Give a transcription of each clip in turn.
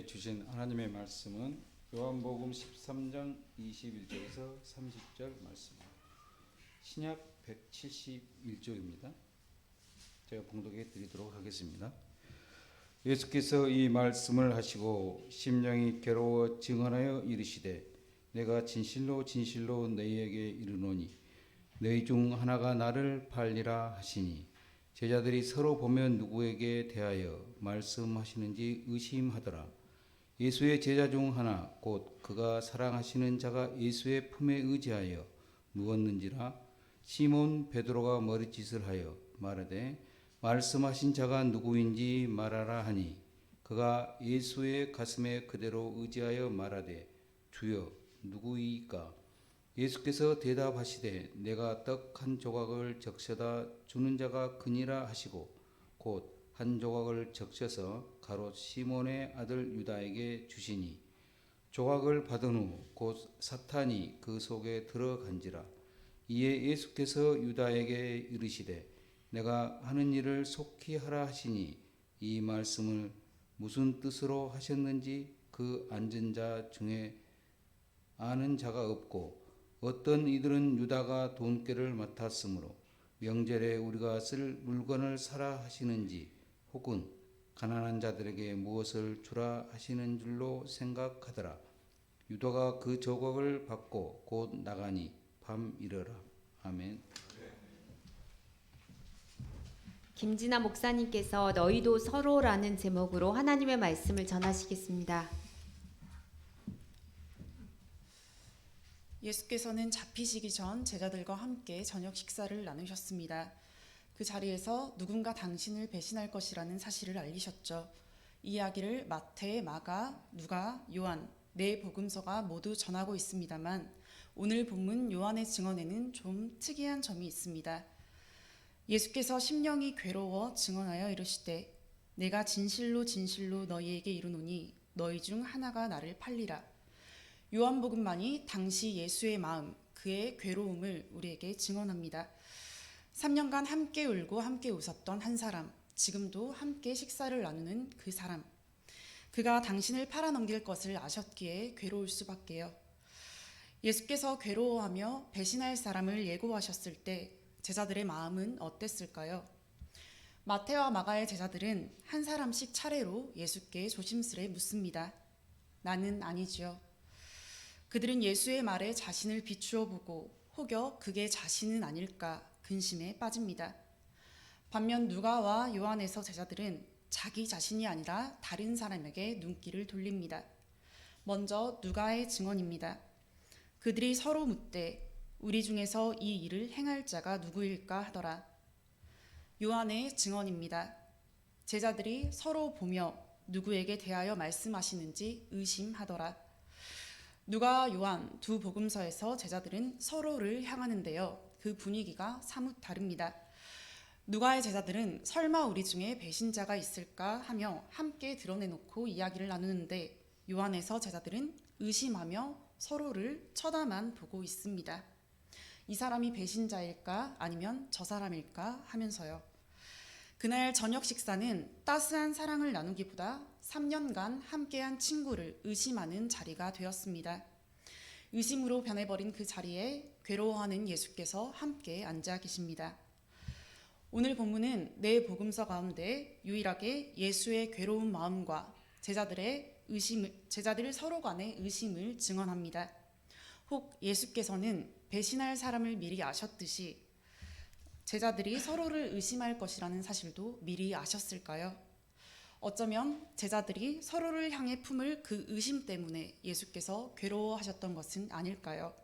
주신 하나님의 말씀은 요한복음 13장 21절에서 30절 말씀입니다. 신약 171쪽입니다. 제가 봉독해 드리도록 하겠습니다. 예수께서 이 말씀을 하시고 심령이 괴로워 증언하여 이르시되 내가 진실로 진실로 너희에게 이르노니 너희 중 하나가 나를 팔리라 하시니 제자들이 서로 보며 누구에게 대하여 말씀하시는지 의심하더라. 예수의 제자 중 하나 곧 그가 사랑하시는 자가 예수의 품에 의지하여 누웠는지라. 시몬 베드로가 머리짓을 하여 말하되 말씀하신 자가 누구인지 말하라 하니 그가 예수의 가슴에 그대로 의지하여 말하되 주여 누구이까? 예수께서 대답하시되 내가 떡 한 조각을 적셔다 주는 자가 그니라 하시고 곧 한 조각을 적셔서 가롯 시몬의 아들 유다에게 주시니 조각을 받은 후 곧 사탄이 그 속에 들어간지라. 이에 예수께서 유다에게 이르시되 내가 하는 일을 속히 하라 하시니 이 말씀을 무슨 뜻으로 하셨는지 그 앉은 자 중에 아는 자가 없고 어떤 이들은 유다가 돈꾀를 맡았으므로 명절에 우리가 쓸 물건을 사라 하시는지 혹은 가난한 자들에게 무엇을 주라 하시는 줄로 생각하더라. 유다가 그 조각을 받고 곧 나가니 밤이러라. 아멘. 김진아 목사님께서 너희도 서로라는 제목으로 하나님의 말씀을 전하시겠습니다. 예수께서는 잡히시기 전 제자들과 함께 저녁 식사를 나누셨습니다. 그 자리에서 누군가 당신을 배신할 것이라는 사실을 알리셨죠. 이 이야기를 마태, 마가, 누가, 요한 네 복음서가 모두 전하고 있습니다만 오늘 본문 요한의 증언에는 좀 특이한 점이 있습니다. 예수께서 심령이 괴로워 증언하여 이르시되 내가 진실로 진실로 너희에게 이르노니 너희 중 하나가 나를 팔리라. 요한복음만이 당시 예수의 마음, 그의 괴로움을 우리에게 증언합니다. 3년간 함께 울고 함께 웃었던 한 사람, 지금도 함께 식사를 나누는 그 사람. 그가 당신을 팔아넘길 것을 아셨기에 괴로울 수밖에요. 예수께서 괴로워하며 배신할 사람을 예고하셨을 때 제자들의 마음은 어땠을까요? 마태와 마가의 제자들은 한 사람씩 차례로 예수께 조심스레 묻습니다. 나는 아니지요. 그들은 예수의 말에 자신을 비추어 보고 혹여 그게 자신은 아닐까 근심에 빠집니다. 반면 누가와 요한에서 제자들은 자기 자신이 아니라 다른 사람에게 눈길을 돌립니다. 먼저 누가의 증언입니다. 그들이 서로 묻되 우리 중에서 이 일을 행할 자가 누구일까 하더라. 요한의 증언입니다. 제자들이 서로 보며 누구에게 대하여 말씀하시는지 의심하더라. 누가 요한 두 복음서에서 제자들은 서로를 향하는데요. 그 분위기가 사뭇 다릅니다. 누가의 제자들은 설마 우리 중에 배신자가 있을까 하며 함께 드러내놓고 이야기를 나누는데 요한에서 제자들은 의심하며 서로를 쳐다만 보고 있습니다. 이 사람이 배신자일까 아니면 저 사람일까 하면서요. 그날 저녁 식사는 따스한 사랑을 나누기보다 3년간 함께한 친구를 의심하는 자리가 되었습니다. 의심으로 변해버린 그 자리에 괴로워하는 예수께서 함께 앉아 계십니다. 오늘 본문은 네 복음서 가운데 유일하게 예수의 괴로운 마음과 제자들 서로 간의 의심을 증언합니다. 혹 예수께서는 배신할 사람을 미리 아셨듯이 제자들이 서로를 의심할 것이라는 사실도 미리 아셨을까요? 어쩌면 제자들이 서로를 향해 품을 그 의심 때문에 예수께서 괴로워하셨던 것은 아닐까요?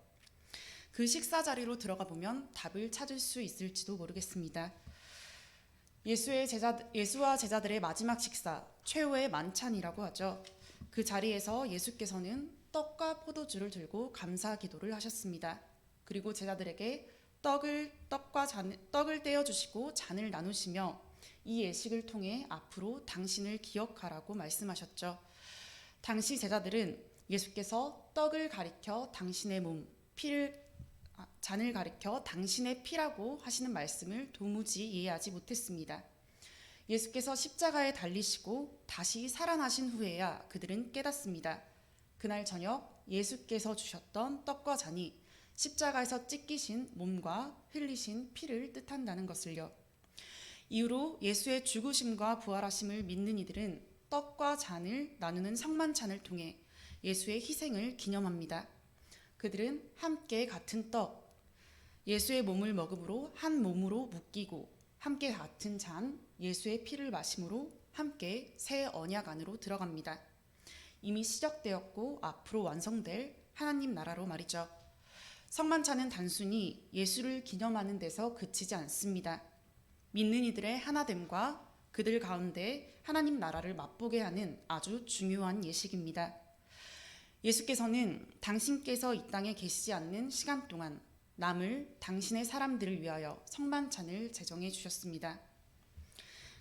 그 식사 자리로 들어가 보면 답을 찾을 수 있을지도 모르겠습니다. 예수와 제자들의 마지막 식사, 최후의 만찬이라고 하죠. 그 자리에서 예수께서는 떡과 포도주를 들고 감사 기도를 하셨습니다. 그리고 제자들에게 떡을 떼어주시고 잔을 나누시며 이 예식을 통해 앞으로 당신을 기억하라고 말씀하셨죠. 당시 제자들은 예수께서 떡을 가리켜 당신의 몸, 잔을 가리켜 당신의 피라고 하시는 말씀을 도무지 이해하지 못했습니다. 예수께서 십자가에 달리시고 다시 살아나신 후에야 그들은 깨닫습니다. 그날 저녁 예수께서 주셨던 떡과 잔이 십자가에서 찢기신 몸과 흘리신 피를 뜻한다는 것을요. 이후로 예수의 죽으심과 부활하심을 믿는 이들은 떡과 잔을 나누는 성만찬을 통해 예수의 희생을 기념합니다. 그들은 함께 같은 떡, 예수의 몸을 먹음으로 한 몸으로 묶이고 함께 같은 잔, 예수의 피를 마심으로 함께 새 언약 안으로 들어갑니다. 이미 시작되었고 앞으로 완성될 하나님 나라로 말이죠. 성만찬은 단순히 예수를 기념하는 데서 그치지 않습니다. 믿는 이들의 하나됨과 그들 가운데 하나님 나라를 맛보게 하는 아주 중요한 예식입니다. 예수께서는 당신께서 이 땅에 계시지 않는 시간 동안 남을 당신의 사람들을 위하여 성만찬을 제정해 주셨습니다.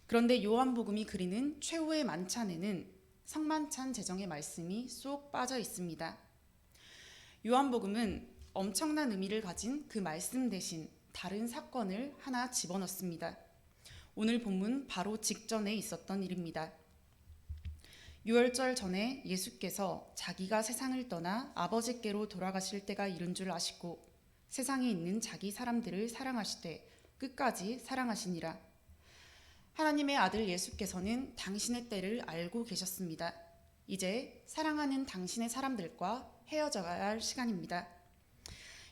그런데 요한복음이 그리는 최후의 만찬에는 성만찬 제정의 말씀이 쏙 빠져 있습니다. 요한복음은 엄청난 의미를 가진 그 말씀 대신 다른 사건을 하나 집어넣습니다. 오늘 본문 바로 직전에 있었던 일입니다. 유월절 전에 예수께서 자기가 세상을 떠나 아버지께로 돌아가실 때가 이른 줄 아시고 세상에 있는 자기 사람들을 사랑하시되 끝까지 사랑하시니라. 하나님의 아들 예수께서는 당신의 때를 알고 계셨습니다. 이제 사랑하는 당신의 사람들과 헤어져야 할 시간입니다.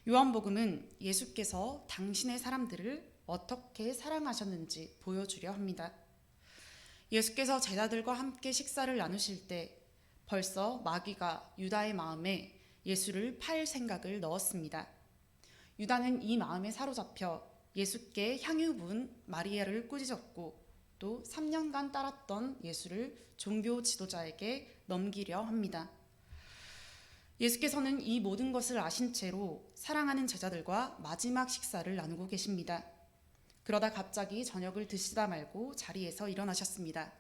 요한복음은 예수께서 당신의 사람들을 어떻게 사랑하셨는지 보여주려 합니다. 예수께서 제자들과 함께 식사를 나누실 때 벌써 마귀가 유다의 마음에 예수를 팔 생각을 넣었습니다. 유다는 이 마음에 사로잡혀 예수께 향유 부은 마리아를 꾸짖었고 또 3년간 따랐던 예수를 종교 지도자에게 넘기려 합니다. 예수께서는 이 모든 것을 아신 채로 사랑하는 제자들과 마지막 식사를 나누고 계십니다. 그러다 갑자기 저녁을 드시다 말고 자리에서 일어나셨습니다.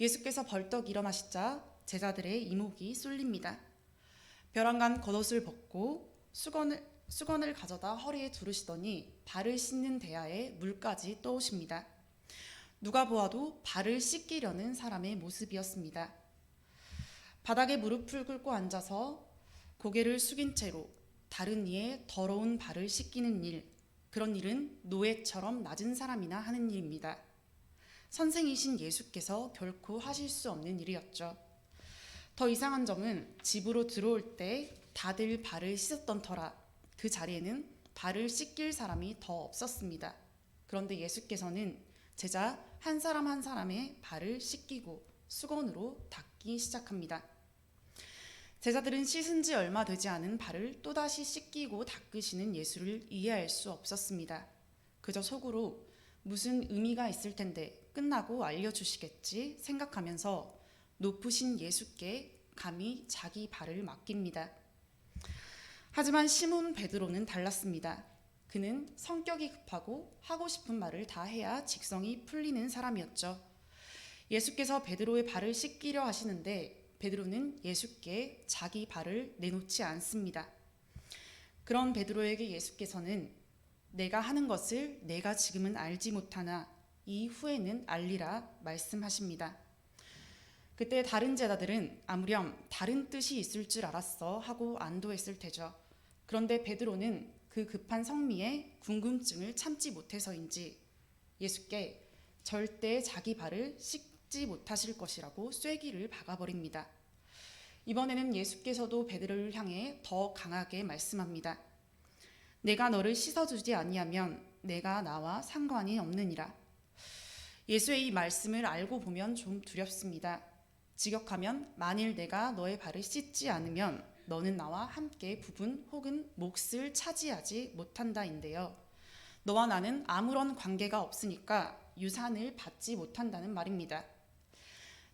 예수께서 벌떡 일어나시자 제자들의 이목이 쏠립니다. 벼랑간 겉옷을 벗고 수건을 가져다 허리에 두르시더니 발을 씻는 대야에 물까지 떠오십니다. 누가 보아도 발을 씻기려는 사람의 모습이었습니다. 바닥에 무릎을 꿇고 앉아서 고개를 숙인 채로 다른 이의 더러운 발을 씻기는 일, 그런 일은 노예처럼 낮은 사람이나 하는 일입니다. 선생이신 예수께서 결코 하실 수 없는 일이었죠. 더 이상한 점은 집으로 들어올 때 다들 발을 씻었던 터라 그 자리에는 발을 씻길 사람이 더 없었습니다. 그런데 예수께서는 제자 한 사람 한 사람의 발을 씻기고 수건으로 닦기 시작합니다. 제자들은 씻은 지 얼마 되지 않은 발을 또다시 씻기고 닦으시는 예수를 이해할 수 없었습니다. 그저 속으로 무슨 의미가 있을 텐데 끝나고 알려주시겠지 생각하면서 높으신 예수께 감히 자기 발을 맡깁니다. 하지만 시몬 베드로는 달랐습니다. 그는 성격이 급하고 하고 싶은 말을 다 해야 직성이 풀리는 사람이었죠. 예수께서 베드로의 발을 씻기려 하시는데 베드로는 예수께 자기 발을 내놓지 않습니다. 그런 베드로에게 예수께서는 내가 하는 것을 내가 지금은 알지 못하나 이후에는 알리라 말씀하십니다. 그때 다른 제자들은 아무렴 다른 뜻이 있을 줄 알았어 하고 안도했을 테죠. 그런데 베드로는 그 급한 성미에 궁금증을 참지 못해서인지 예수께 절대 자기 발을 씻지 못하실 것이라고 쐐기를 박아버립니다. 이번에는 예수께서도 베드로를 향해 더 강하게 말씀합니다. 내가 너를 씻어주지 아니하면 내가 나와 상관이 없느니라. 예수의 이 말씀을 알고 보면 좀 두렵습니다. 직역하면 만일 내가 너의 발을 씻지 않으면 너는 나와 함께 부분 혹은 몫을 차지하지 못한다인데요. 너와 나는 아무런 관계가 없으니까 유산을 받지 못한다는 말입니다.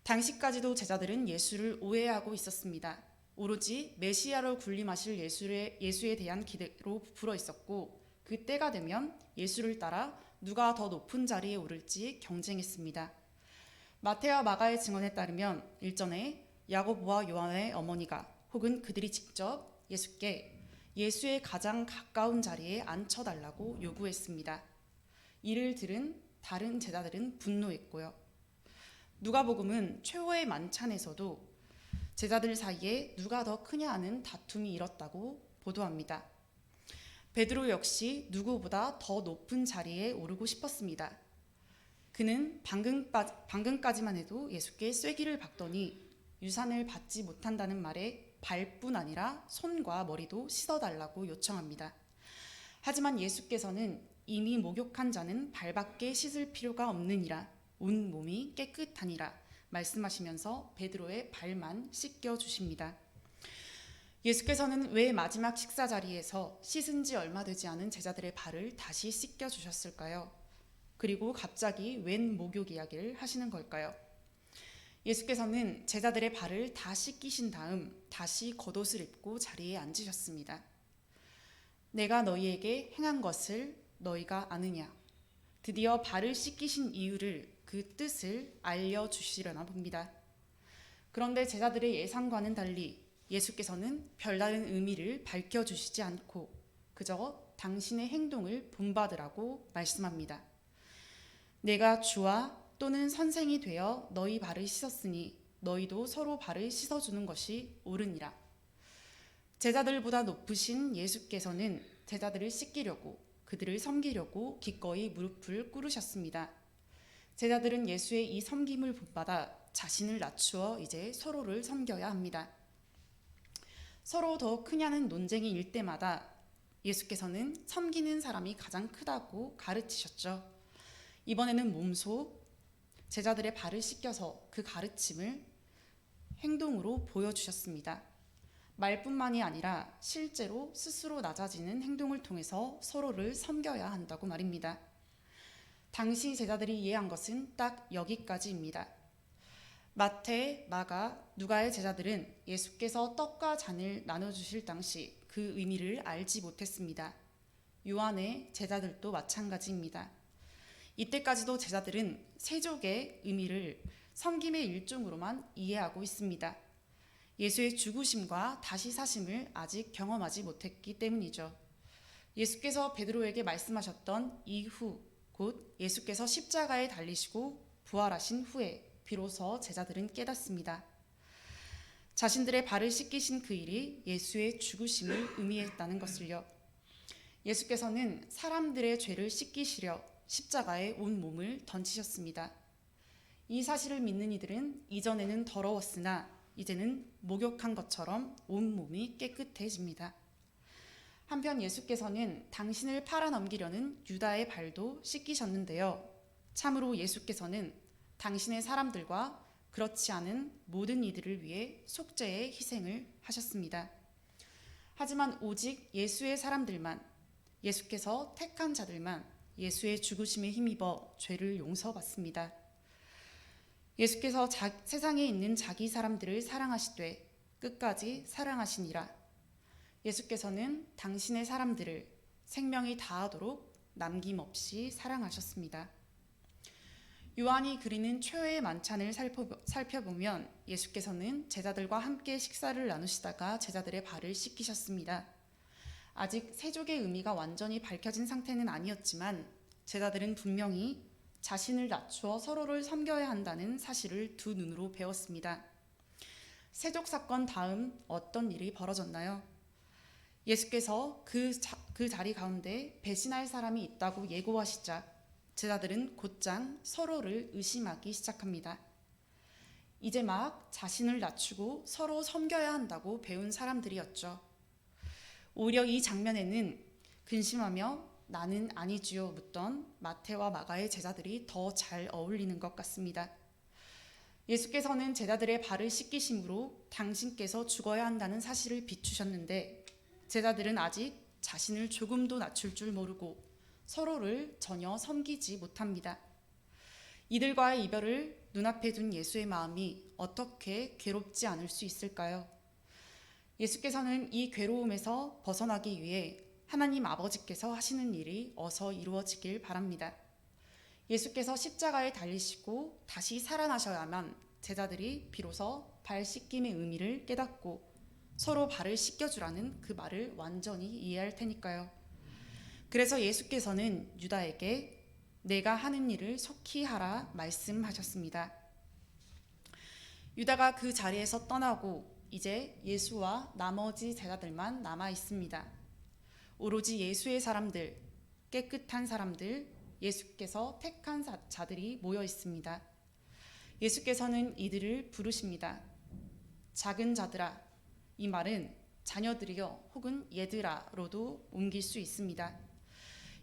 당시까지도 제자들은 예수를 오해하고 있었습니다. 오로지 메시아로 군림하실 예수에 대한 기대로 부풀어 있었고 그 때가 되면 예수를 따라 누가 더 높은 자리에 오를지 경쟁했습니다. 마태와 마가의 증언에 따르면 일전에 야고보와 요한의 어머니가 혹은 그들이 직접 예수께 예수의 가장 가까운 자리에 앉혀달라고 요구했습니다. 이를 들은 다른 제자들은 분노했고요. 누가복음은 최후의 만찬에서도 제자들 사이에 누가 더 크냐 하는 다툼이 일었다고 보도합니다. 베드로 역시 누구보다 더 높은 자리에 오르고 싶었습니다. 그는 방금까지만 해도 예수께 쐐기를 박더니 유산을 받지 못한다는 말에 발뿐 아니라 손과 머리도 씻어달라고 요청합니다. 하지만 예수께서는 이미 목욕한 자는 발밖에 씻을 필요가 없느니라, 온 몸이 깨끗하니라 말씀하시면서 베드로의 발만 씻겨 주십니다. 예수께서는 왜 마지막 식사 자리에서 씻은 지 얼마 되지 않은 제자들의 발을 다시 씻겨 주셨을까요? 그리고 갑자기 웬 목욕 이야기를 하시는 걸까요? 예수께서는 제자들의 발을 다 씻기신 다음 다시 겉옷을 입고 자리에 앉으셨습니다. 내가 너희에게 행한 것을 너희가 아느냐? 드디어 발을 씻기신 이유를, 그 뜻을 알려주시려나 봅니다. 그런데 제자들의 예상과는 달리 예수께서는 별다른 의미를 밝혀주시지 않고 그저 당신의 행동을 본받으라고 말씀합니다. 내가 주와 또는 선생이 되어 너희 발을 씻었으니 너희도 서로 발을 씻어주는 것이 옳으니라. 제자들보다 높으신 예수께서는 제자들을 씻기려고, 그들을 섬기려고 기꺼이 무릎을 꿇으셨습니다. 제자들은 예수의 이 섬김을 본받아 자신을 낮추어 이제 서로를 섬겨야 합니다. 서로 더 크냐는 논쟁이 일 때마다 예수께서는 섬기는 사람이 가장 크다고 가르치셨죠. 이번에는 몸소 제자들의 발을 씻겨서 그 가르침을 행동으로 보여주셨습니다. 말뿐만이 아니라 실제로 스스로 낮아지는 행동을 통해서 서로를 섬겨야 한다고 말입니다. 당시 제자들이 이해한 것은 딱 여기까지입니다. 마태, 마가, 누가의 제자들은 예수께서 떡과 잔을 나눠주실 당시 그 의미를 알지 못했습니다. 요한의 제자들도 마찬가지입니다. 이때까지도 제자들은 세족의 의미를 섬김의 일종으로만 이해하고 있습니다. 예수의 죽으심과 다시 사심을 아직 경험하지 못했기 때문이죠. 예수께서 베드로에게 말씀하셨던 이후, 곧 예수께서 십자가에 달리시고 부활하신 후에 비로소 제자들은 깨닫습니다. 자신들의 발을 씻기신 그 일이 예수의 죽으심을 의미했다는 것을요. 예수께서는 사람들의 죄를 씻기시려 십자가에 온 몸을 던지셨습니다. 이 사실을 믿는 이들은 이전에는 더러웠으나 이제는 목욕한 것처럼 온 몸이 깨끗해집니다. 한편 예수께서는 당신을 팔아넘기려는 유다의 발도 씻기셨는데요. 참으로 예수께서는 당신의 사람들과 그렇지 않은 모든 이들을 위해 속죄의 희생을 하셨습니다. 하지만 오직 예수의 사람들만, 예수께서 택한 자들만 예수의 죽으심에 힘입어 죄를 용서받습니다. 예수께서 세상에 있는 자기 사람들을 사랑하시되 끝까지 사랑하시니라. 예수께서는 당신의 사람들을 생명이 다하도록 남김없이 사랑하셨습니다. 요한이 그리는 최후의 만찬을 살펴보면 예수께서는 제자들과 함께 식사를 나누시다가 제자들의 발을 씻기셨습니다. 아직 세족의 의미가 완전히 밝혀진 상태는 아니었지만 제자들은 분명히 자신을 낮추어 서로를 섬겨야 한다는 사실을 두 눈으로 배웠습니다. 세족 사건 다음 어떤 일이 벌어졌나요? 예수께서 그 자리 가운데 배신할 사람이 있다고 예고하시자 제자들은 곧장 서로를 의심하기 시작합니다. 이제 막 자신을 낮추고 서로 섬겨야 한다고 배운 사람들이었죠. 오히려 이 장면에는 근심하며 나는 아니지요 묻던 마태와 마가의 제자들이 더 잘 어울리는 것 같습니다. 예수께서는 제자들의 발을 씻기심으로 당신께서 죽어야 한다는 사실을 비추셨는데 제자들은 아직 자신을 조금도 낮출 줄 모르고 서로를 전혀 섬기지 못합니다. 이들과의 이별을 눈앞에 둔 예수의 마음이 어떻게 괴롭지 않을 수 있을까요? 예수께서는 이 괴로움에서 벗어나기 위해 하나님 아버지께서 하시는 일이 어서 이루어지길 바랍니다. 예수께서 십자가에 달리시고 다시 살아나셔야만 제자들이 비로소 발 씻김의 의미를 깨닫고 서로 발을 씻겨주라는 그 말을 완전히 이해할 테니까요. 그래서 예수께서는 유다에게 내가 하는 일을 속히 하라 말씀하셨습니다. 유다가 그 자리에서 떠나고 이제 예수와 나머지 제자들만 남아 있습니다. 오로지 예수의 사람들, 깨끗한 사람들, 예수께서 택한 자들이 모여 있습니다. 예수께서는 이들을 부르십니다. 작은 자들아, 이 말은 자녀들이여 혹은 얘들아로도 옮길 수 있습니다.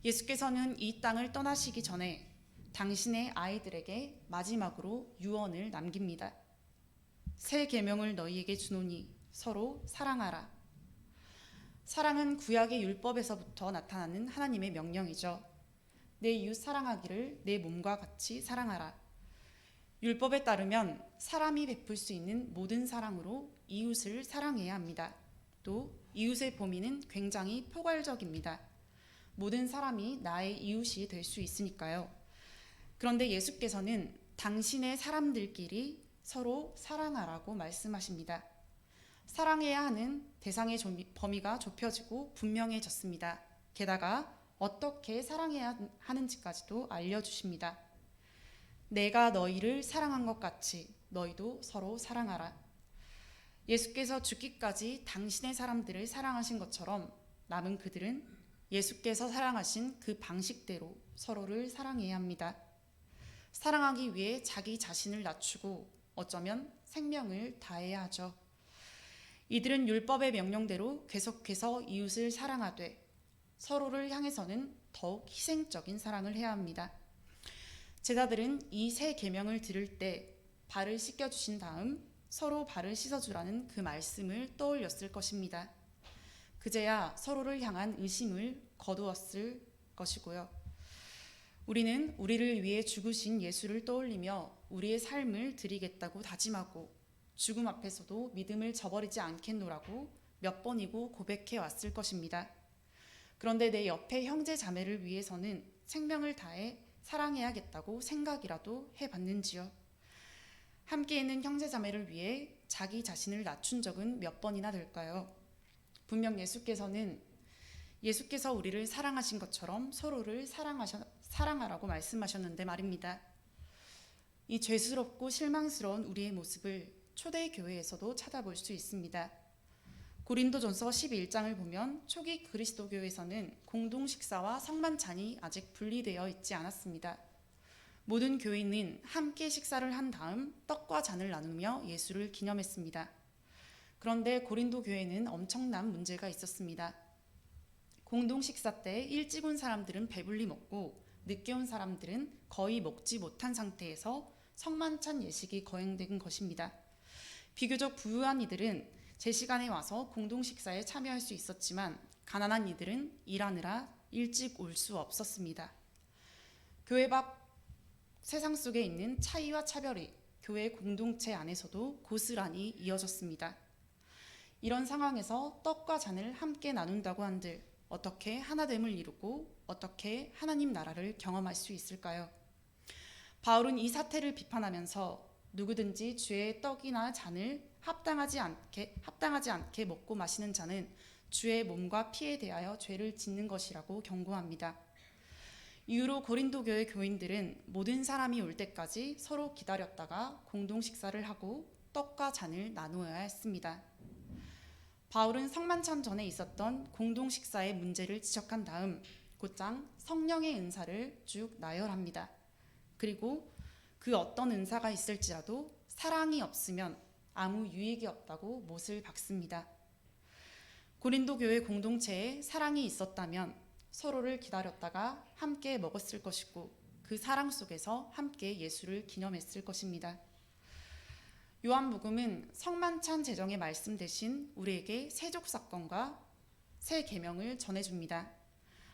예수께서는 이 땅을 떠나시기 전에 당신의 아이들에게 마지막으로 유언을 남깁니다. 새 계명을 너희에게 주노니 서로 사랑하라. 사랑은 구약의 율법에서부터 나타나는 하나님의 명령이죠. 내 이웃 사랑하기를 내 몸과 같이 사랑하라. 율법에 따르면 사람이 베풀 수 있는 모든 사랑으로 이웃을 사랑해야 합니다. 또 이웃의 범위는 굉장히 포괄적입니다. 모든 사람이 나의 이웃이 될 수 있으니까요. 그런데 예수께서는 당신의 사람들끼리 서로 사랑하라고 말씀하십니다. 사랑해야 하는 대상의 범위가 좁혀지고 분명해졌습니다. 게다가 어떻게 사랑해야 하는지까지도 알려주십니다. 내가 너희를 사랑한 것 같이 너희도 서로 사랑하라. 예수께서 죽기까지 당신의 사람들을 사랑하신 것처럼 남은 그들은 예수께서 사랑하신 그 방식대로 서로를 사랑해야 합니다. 사랑하기 위해 자기 자신을 낮추고 어쩌면 생명을 다해야 하죠. 이들은 율법의 명령대로 계속해서 이웃을 사랑하되 서로를 향해서는 더욱 희생적인 사랑을 해야 합니다. 제자들은 이 새 계명을 들을 때 발을 씻겨주신 다음 서로 발을 씻어주라는 그 말씀을 떠올렸을 것입니다. 그제야 서로를 향한 의심을 거두었을 것이고요. 우리는 우리를 위해 죽으신 예수를 떠올리며 우리의 삶을 드리겠다고 다짐하고 죽음 앞에서도 믿음을 저버리지 않겠노라고 몇 번이고 고백해 왔을 것입니다. 그런데 내 옆의 형제 자매를 위해서는 생명을 다해 사랑해야겠다고 생각이라도 해봤는지요? 함께 있는 형제 자매를 위해 자기 자신을 낮춘 적은 몇 번이나 될까요? 분명 예수께서 우리를 사랑하신 것처럼 서로를 사랑하라고 말씀하셨는데 말입니다. 이 죄스럽고 실망스러운 우리의 모습을 초대교회에서도 찾아볼 수 있습니다. 고린도전서 11장을 보면 초기 그리스도교에서는 공동 식사와 성만찬이 아직 분리되어 있지 않았습니다. 모든 교인은 함께 식사를 한 다음 떡과 잔을 나누며 예수를 기념했습니다. 그런데 고린도 교회는 엄청난 문제가 있었습니다. 공동 식사 때 일찍 온 사람들은 배불리 먹고 늦게 온 사람들은 거의 먹지 못한 상태에서 성만찬 예식이 거행된 것입니다. 비교적 부유한 이들은 제 시간에 와서 공동 식사에 참여할 수 있었지만 가난한 이들은 일하느라 일찍 올 수 없었습니다. 교회 밖 세상 속에 있는 차이와 차별이 교회 공동체 안에서도 고스란히 이어졌습니다. 이런 상황에서 떡과 잔을 함께 나눈다고 한들 어떻게 하나됨을 이루고 어떻게 하나님 나라를 경험할 수 있을까요? 바울은 이 사태를 비판하면서 누구든지 주의 떡이나 잔을 합당하지 않게 먹고 마시는 자는 주의 몸과 피에 대하여 죄를 짓는 것이라고 경고합니다. 이후로 고린도 교회 교인들은 모든 사람이 올 때까지 서로 기다렸다가 공동 식사를 하고 떡과 잔을 나누어야 했습니다. 바울은 성만찬 전에 있었던 공동 식사의 문제를 지적한 다음 곧장 성령의 은사를 쭉 나열합니다. 그리고 그 어떤 은사가 있을지라도 사랑이 없으면 아무 유익이 없다고 못을 박습니다. 고린도 교회 공동체에 사랑이 있었다면 서로를 기다렸다가 함께 먹었을 것이고 그 사랑 속에서 함께 예수를 기념했을 것입니다. 요한복음은 성만찬 제정의 말씀 대신 우리에게 세족 사건과 새 계명을 전해줍니다.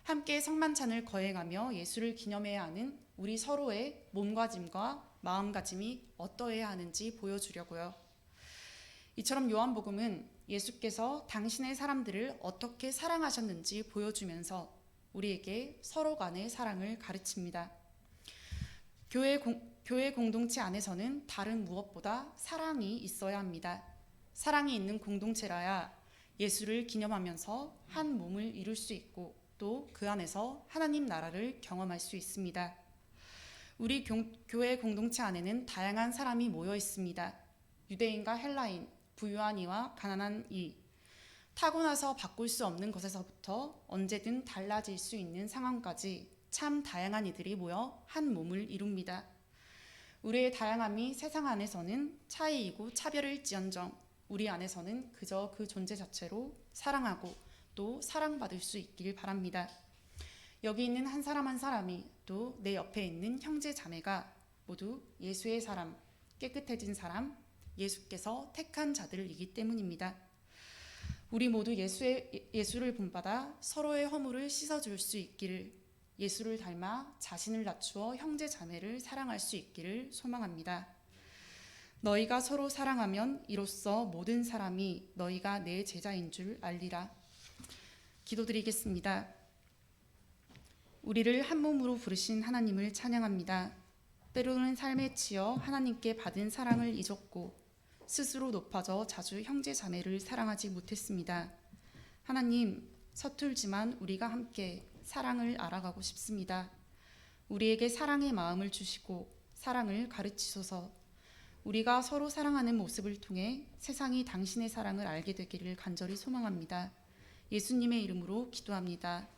함께 성만찬을 거행하며 예수를 기념해야 하는 우리 서로의 몸가짐과 마음가짐이 어떠해야 하는지 보여주려고요. 이처럼 요한복음은 예수께서 당신의 사람들을 어떻게 사랑하셨는지 보여주면서 우리에게 서로 간의 사랑을 가르칩니다. 교회 공동체 안에서는 다른 무엇보다 사랑이 있어야 합니다. 사랑이 있는 공동체라야 예수를 기념하면서 한 몸을 이룰 수 있고 또 그 안에서 하나님 나라를 경험할 수 있습니다. 우리 교회 공동체 안에는 다양한 사람이 모여 있습니다. 유대인과 헬라인, 부유한 이와 가난한 이, 타고나서 바꿀 수 없는 것에서부터 언제든 달라질 수 있는 상황까지 참 다양한 이들이 모여 한 몸을 이룹니다. 우리의 다양함이 세상 안에서는 차이이고 차별일지언정 우리 안에서는 그저 그 존재 자체로 사랑하고 또 사랑받을 수 있길 바랍니다. 여기 있는 한 사람 한 사람이 또 내 옆에 있는 형제 자매가 모두 예수의 사람, 깨끗해진 사람, 예수께서 택한 자들이기 때문입니다. 우리 모두 예수를 본받아 서로의 허물을 씻어줄 수 있기를, 예수를 닮아 자신을 낮추어 형제 자매를 사랑할 수 있기를 소망합니다. 너희가 서로 사랑하면 이로써 모든 사람이 너희가 내 제자인 줄 알리라. 기도드리겠습니다. 우리를 한 몸으로 부르신 하나님을 찬양합니다. 때로는 삶에 치여 하나님께 받은 사랑을 잊었고 스스로 높아져 자주 형제 자매를 사랑하지 못했습니다. 하나님, 서툴지만 우리가 함께 사랑을 알아가고 싶습니다. 우리에게 사랑의 마음을 주시고 사랑을 가르치소서. 우리가 서로 사랑하는 모습을 통해 세상이 당신의 사랑을 알게 되기를 간절히 소망합니다. 예수님의 이름으로 기도합니다.